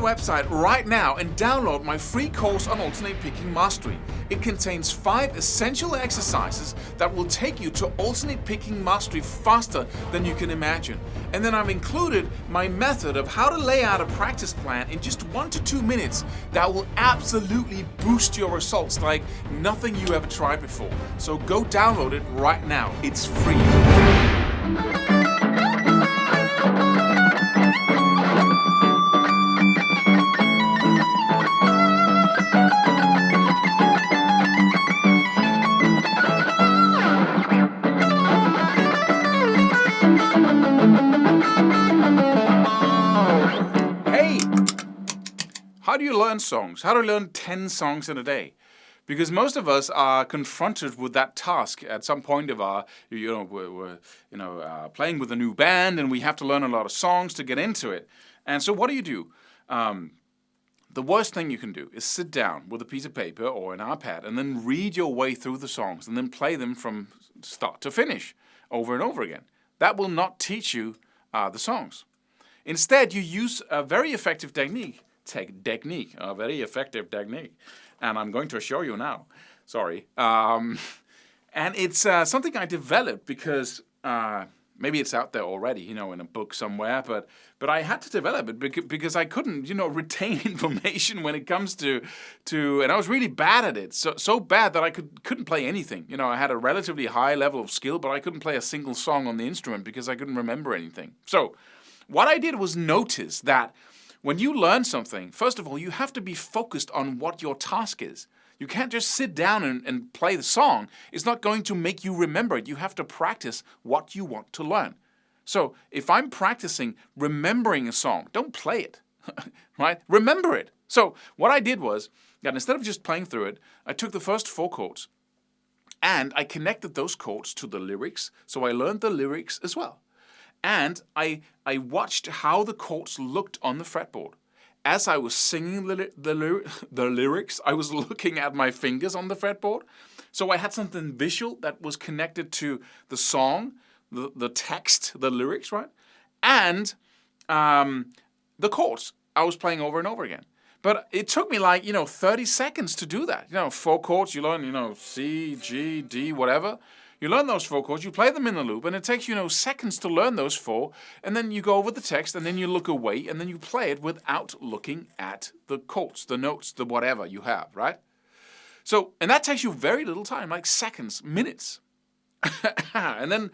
website right now and download my free course on alternate picking mastery. It contains 5 essential exercises that will take you to alternate picking mastery faster than you can imagine. And then I've included my method of how to lay out a practice plan in just 1 to 2 minutes that will absolutely boost your results like nothing you ever tried before. So go download it right now. It's free. How do you learn songs? How to learn 10 songs in a day? Because most of us are confronted with that task at some point of our, we're playing with a new band and we have to learn a lot of songs to get into it. And so what do? The worst thing you can do is sit down with a piece of paper or an iPad and then read your way through the songs and then play them from start to finish over and over again. That will not teach you the songs. Instead, you use a very effective technique. A very effective technique, and I'm going to show you now. Sorry, and it's something I developed because maybe it's out there already, in a book somewhere. But I had to develop it because I couldn't, retain information when it comes to, and I was really bad at it. So bad that I couldn't play anything. I had a relatively high level of skill, but I couldn't play a single song on the instrument because I couldn't remember anything. So what I did was notice that when you learn something, first of all, you have to be focused on what your task is. You can't just sit down and play the song. It's not going to make you remember it. You have to practice what you want to learn. So if I'm practicing remembering a song, don't play it, right? Remember it. So what I did was that instead of just playing through it, I took the first 4 chords and I connected those chords to the lyrics. So I learned the lyrics as well. And I watched how the chords looked on the fretboard. As I was singing the lyrics, I was looking at my fingers on the fretboard. So I had something visual that was connected to the song, the text, the lyrics, right? And the chords I was playing over and over again. But it took me 30 seconds to do that. 4 chords, you learn, C, G, D, whatever. You learn those 4 chords, you play them in a loop, and it takes you seconds to learn those 4, and then you go over the text, and then you look away, and then you play it without looking at the chords, the notes, the whatever you have, right? So, and that takes you very little time, like seconds, minutes. And then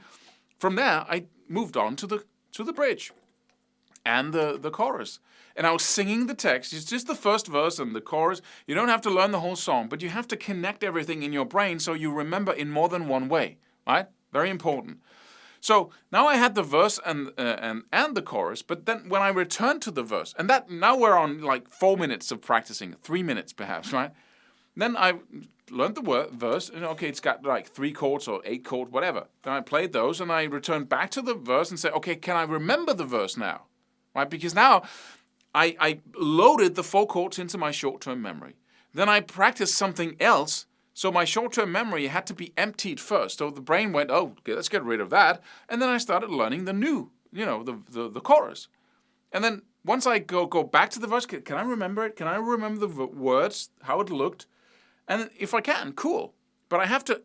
from there, I moved on to the bridge and the chorus. And I was singing the text. It's just the first verse and the chorus. You don't have to learn the whole song, but you have to connect everything in your brain so you remember in more than one way, right? Very important. So now I had the verse and the chorus, but then when I returned to the verse, and that now we're on 4 minutes of practicing, 3 minutes perhaps, right? Then I learned the verse, and okay, it's got 3 chords or 8 chords, whatever. Then I played those, and I returned back to the verse and said, okay, can I remember the verse now? Right? Because now I loaded the 4 chords into my short-term memory. Then I practiced something else, so my short-term memory had to be emptied first. So the brain went, oh, okay, let's get rid of that. And then I started learning the new, the chorus. And then once I go back to the verse, can I remember it? Can I remember the words, how it looked? And if I can, cool. But I have to,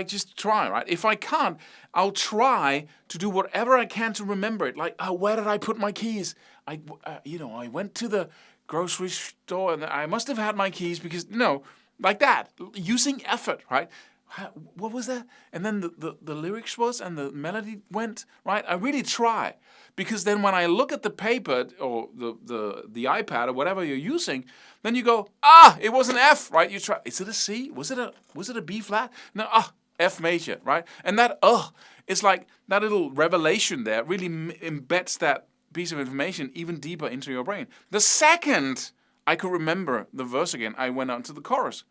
just try, right? If I can't, I'll try to do whatever I can to remember it. Where did I put my keys? I went to the grocery store and I must have had my keys because, like that, using effort, right? What was that? And then the lyrics was and the melody went, right? I really try. Because then when I look at the paper or the iPad or whatever you're using, then you go, it was an F, right? You try, is it a C? Was it a B flat? No, F major, right? And that, it's like that little revelation there really embeds that piece of information even deeper into your brain. The second I could remember the verse again, I went on to the chorus,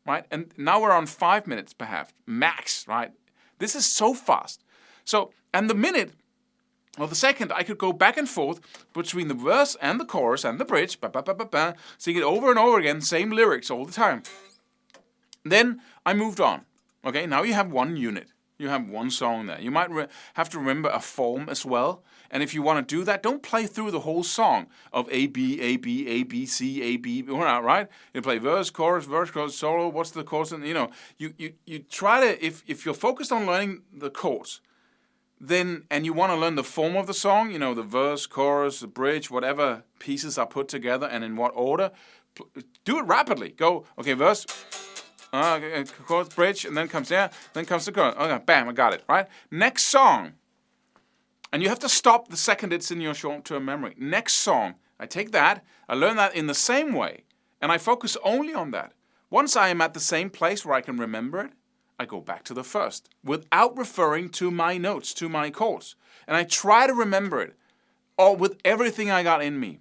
right? And now we're on 5 minutes perhaps, max, right? This is so fast. So, and the minute, or the second, I could go back and forth between the verse and the chorus and the bridge, sing it over and over again, same lyrics all the time. Then I moved on. Okay, now you have 1 unit. You have one song there. You might have to remember a form as well. And if you want to do that, don't play through the whole song of A, B, A, B, A, B, C, A, B, right? You play verse, chorus, solo, what's the chorus? And, you try to, if you're focused on learning the chords, then, and you want to learn the form of the song, the verse, chorus, the bridge, whatever pieces are put together and in what order, do it rapidly. Go, okay, verse, chorus, bridge, and then comes there, then comes the chorus. Okay, bam, I got it, right? Next song. And you have to stop the second it's in your short-term memory. Next song. I take that, I learn that in the same way, and I focus only on that. Once I am at the same place where I can remember it, I go back to the first without referring to my notes, to my chords. And I try to remember it all with everything I got in me.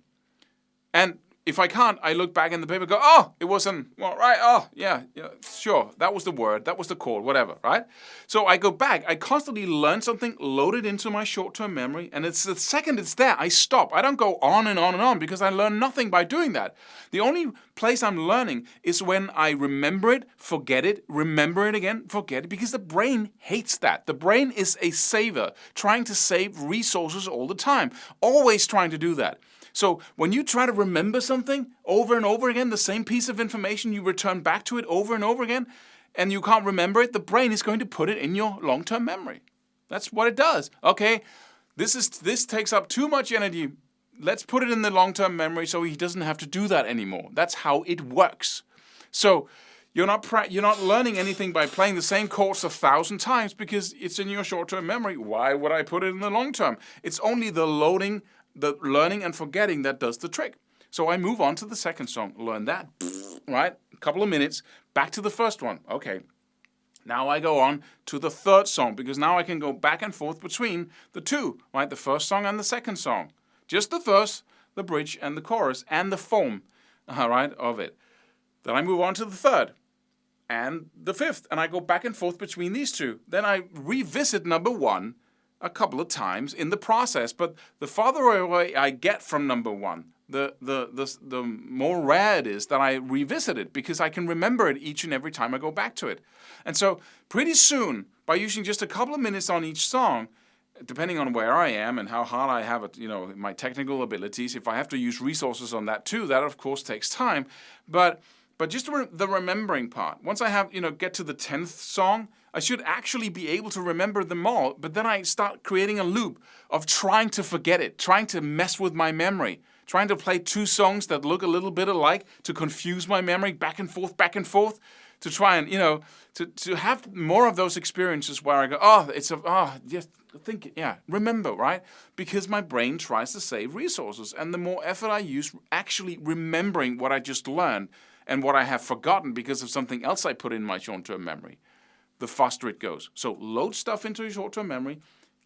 And if I can't, I look back in the paper and go, oh, it wasn't, well, right, oh, yeah, sure, that was the word, that was the chord, whatever, right? So I go back, I constantly learn something, load it into my short-term memory, and it's the second it's there, I stop. I don't go on and on and on because I learn nothing by doing that. The only place I'm learning is when I remember it, forget it, remember it again, forget it, because the brain hates that. The brain is a saver, trying to save resources all the time, always trying to do that. So when you try to remember something over and over again, the same piece of information, you return back to it over and over again, and you can't remember it, the brain is going to put it in your long-term memory. That's what it does. Okay, this takes up too much energy. Let's put it in the long-term memory so he doesn't have to do that anymore. That's how it works. So you're not learning anything by playing the same chords 1,000 times because it's in your short-term memory. Why would I put it in the long-term? It's only the loading, the learning and forgetting that does the trick. So I move on to the second song, learn that, right? A couple of minutes, back to the first one. Okay, now I go on to the third song because now I can go back and forth between the two, right? The first song and the second song. Just the verse, the bridge, and the chorus, and the form, right, of it. Then I move on to the third and the fifth, and I go back and forth between these two. Then I revisit number one a couple of times in the process, but the farther away I get from number one, the more rare it is that I revisit it because I can remember it each and every time I go back to it. And so pretty soon, by using just a couple of minutes on each song, depending on where I am and how hard I have it, my technical abilities, if I have to use resources on that too, that of course takes time. But just the remembering part, once I have, get to the 10th song, I should actually be able to remember them all, but then I start creating a loop of trying to forget it, trying to mess with my memory, trying to play two songs that look a little bit alike to confuse my memory back and forth, to try and, to have more of those experiences where I go, remember, right? Because my brain tries to save resources, and the more effort I use actually remembering what I just learned and what I have forgotten because of something else I put in my short-term memory, the faster it goes. So load stuff into your short-term memory,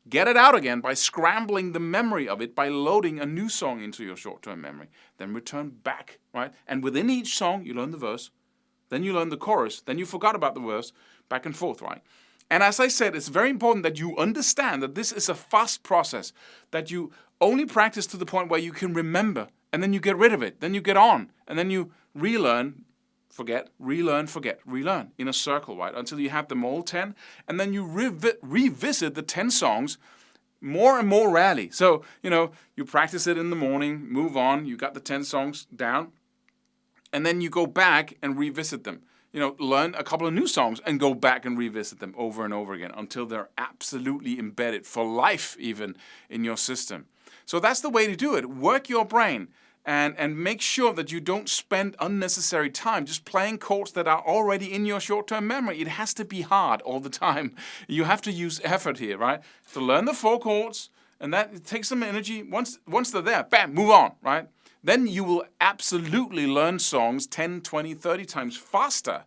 get it out again by scrambling the memory of it by loading a new song into your short-term memory. Then return back, right? And within each song, you learn the verse, then you learn the chorus, then you forgot about the verse, back and forth, right? And as I said, it's very important that you understand that this is a fast process, that you only practice to the point where you can remember, and then you get rid of it, then you get on, and then you relearn, forget, relearn, forget, relearn in a circle, right? Until you have them all 10, and then you revisit the 10 songs more and more rarely. So, you practice it in the morning, move on, you got the 10 songs down, and then you go back and revisit them. Learn a couple of new songs and go back and revisit them over and over again until they're absolutely embedded for life even in your system. So that's the way to do it. Work your brain. And make sure that you don't spend unnecessary time just playing chords that are already in your short-term memory. It has to be hard all the time. You have to use effort here, right? To learn the 4 chords, and that it takes some energy. Once they're there, bam, move on, right? Then you will absolutely learn songs 10, 20, 30 times faster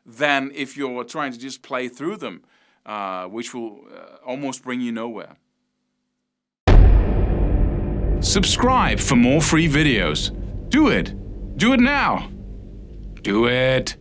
than if you're trying to just play through them, which will almost bring you nowhere. Subscribe for more free videos. Do it. Do it now. Do it.